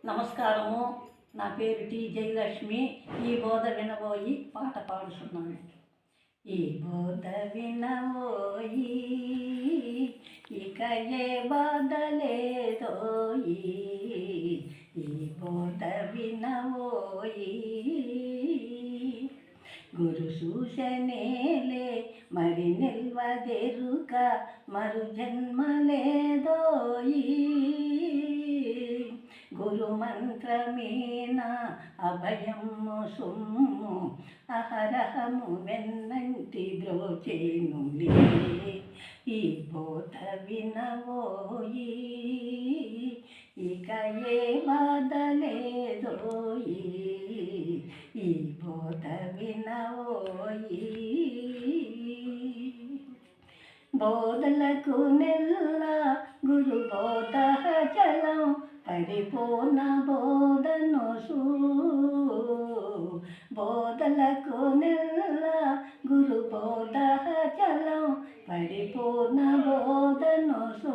నమస్కారము. నా పేరు టి జయలక్ష్మి. ఈ బోధ వినబోయి పాట పాడుతున్నాను. ఈ బోధ వినబోయి ఇక ఏ బాధ లేదోయి. ఈ బోధ వినబోయి గురు సూచనేలే మరి నిల్వదెరుక మరు జన్మ లేదోయి. గురు మంత్రమేన అభయము సుమ్ము అహరహము వెన్నంటి ద్రోచేనులే. ఈ బోధ వినవోయి ఇక ఏ బాధ లేదోయి. ఈ బోధ వినవోయి బోధలకు నెల్ల గురు బోధ చలం పరిపూర్ణ బోధనొసు. బోధలకు నెల్ల గురు బోధ చలం పరిపూర్ణ బోధనొసు.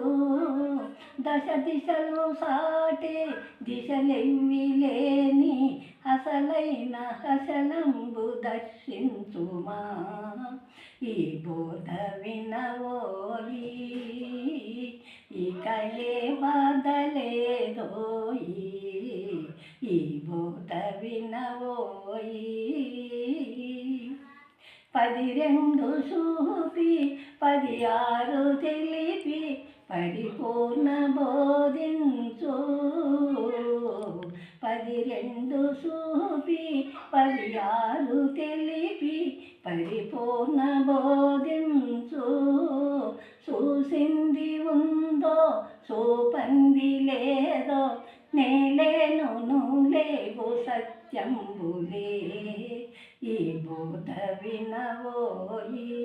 దశ దిశలు సాటే దిశలెవ్వి లేని అసలైన హసలంబు దర్శించుమా. ఈ బోధ వినవోయి ఇక ఏ బాధ లేదోయి. ఈ బోధ వినవోయి 12 చూపి 16 తెలిపి పరిపూర్ణ బోధించు. 12 చూపి 16 తెలిపి పరిపూర్ణ బోధించు. చూసింది ఉందో చూపంది లేదో నేలేను నువ్వులేవు సత్యంబులే. ఈ బోధ వినవోయి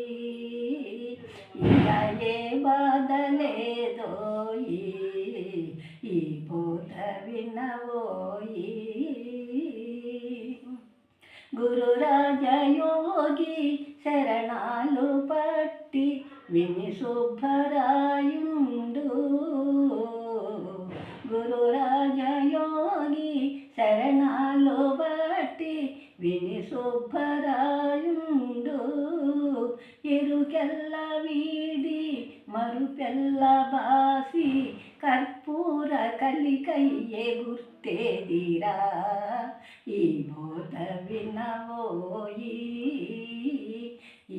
ఇక ఏ బాధ లేదోయి. ఈ బోధ వినవోయి గురు రాజయోగి శరణాలు పట్టి విని శుభరాయుండు. గురు రాజయోగి శరణాలు పట్టి విని శుభరాయుండు. ఎరుకెల్ల వీడి మరుపెల్ల బాసి కర్పూర కలికయ్యే గుర్తేదిరా. ఈ బోధ వినవోయి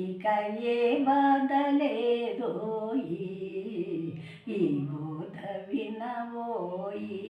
ఇక ఏ బాధ లేదోయి. ఈ బోధ వినవోయి.